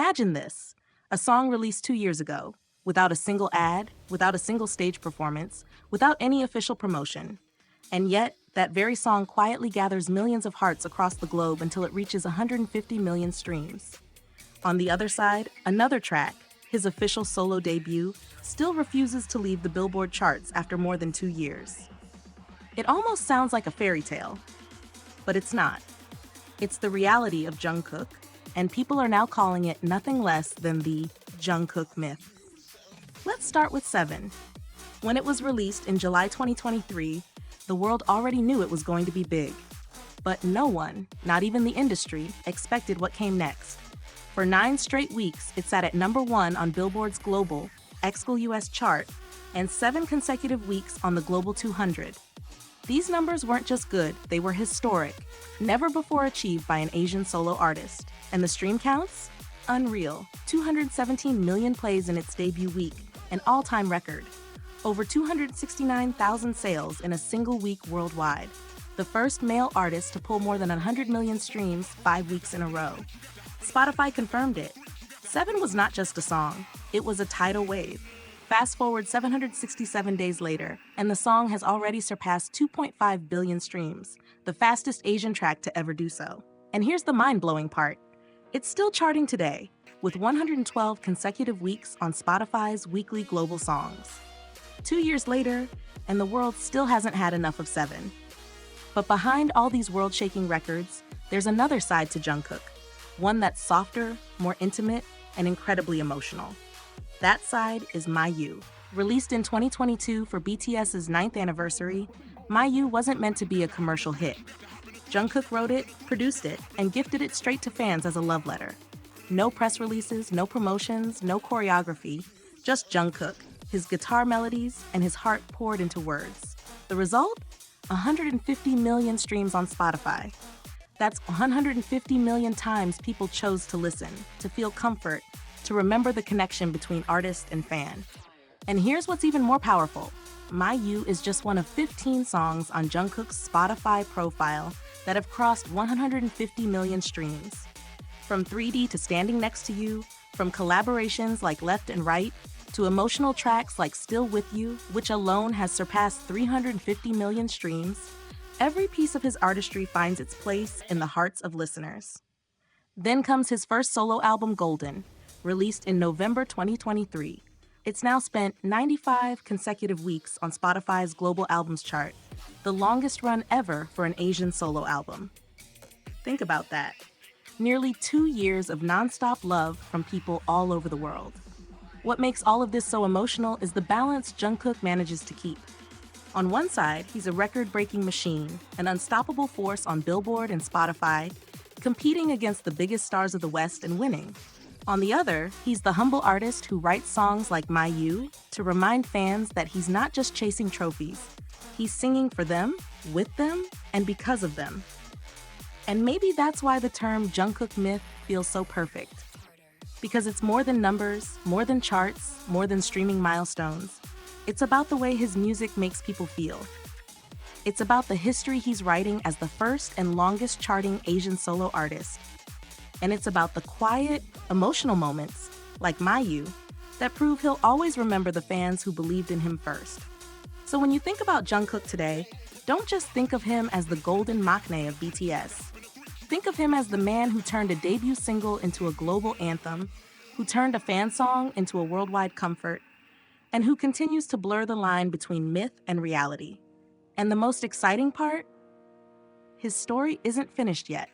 Imagine this, a song released 2 years ago, without a single ad, without a single stage performance, without any official promotion. And yet, that very song quietly gathers millions of hearts across the globe until it reaches 150 million streams. On the other side, another track, his official solo debut, still refuses to leave the Billboard charts after more than 2 years. It almost sounds like a fairy tale, but it's not. It's the reality of Jungkook, and people are now calling it nothing less than the Jungkook myth. Let's start with Seven. When it was released in July 2023, the world already knew it was going to be big. But no one, not even the industry, expected what came next. For 9 straight weeks, it sat at #1 on Billboard's global, US chart, and 7 consecutive weeks on the Global 200. These numbers weren't just good, they were historic, never before achieved by an Asian solo artist. And the stream counts? Unreal. 217 million plays in its debut week, an all-time record. Over 269,000 sales in a single week worldwide. The first male artist to pull more than 100 million streams 5 weeks in a row. Spotify confirmed it. Seven was not just a song, it was a tidal wave. Fast forward 767 days later, and the song has already surpassed 2.5 billion streams, the fastest Asian track to ever do so. And here's the mind-blowing part. It's still charting today, with 112 consecutive weeks on Spotify's weekly global songs. 2 years later, and the world still hasn't had enough of Seven. But behind all these world-shaking records, there's another side to Jungkook, one that's softer, more intimate, and incredibly emotional. That side is My You로. Released in 2022 for BTS's 9th anniversary, My You로 wasn't meant to be a commercial hit. Jungkook wrote it, produced it, and gifted it straight to fans as a love letter. No press releases, no promotions, no choreography, just Jungkook, his guitar melodies, and his heart poured into words. The result? 150 million streams on Spotify. That's 150 million times people chose to listen, to feel comfort, to remember the connection between artist and fan. And here's what's even more powerful. My You로 is just one of 15 songs on Jungkook's Spotify profile that have crossed 150 million streams. From 3D to Standing Next to You, from collaborations like Left and Right, to emotional tracks like Still With You, which alone has surpassed 350 million streams, every piece of his artistry finds its place in the hearts of listeners. Then comes his first solo album, Golden, released in November 2023. It's now spent 95 consecutive weeks on Spotify's global albums chart, the longest run ever for an Asian solo album. Think about that. Nearly 2 years of nonstop love from people all over the world. What makes all of this so emotional is the balance Jungkook manages to keep. On one side, he's a record-breaking machine, an unstoppable force on Billboard and Spotify, competing against the biggest stars of the West and winning. On the other, he's the humble artist who writes songs like My You로 to remind fans that he's not just chasing trophies. He's singing for them, with them, and because of them. And maybe that's why the term Jungkook myth feels so perfect. Because it's more than numbers, more than charts, more than streaming milestones. It's about the way his music makes people feel. It's about the history he's writing as the first and longest charting Asian solo artist. And it's about the quiet, emotional moments, like My You로, that prove he'll always remember the fans who believed in him first. So when you think about Jungkook today, don't just think of him as the golden maknae of BTS. Think of him as the man who turned a debut single into a global anthem, who turned a fan song into a worldwide comfort, and who continues to blur the line between myth and reality. And the most exciting part? His story isn't finished yet.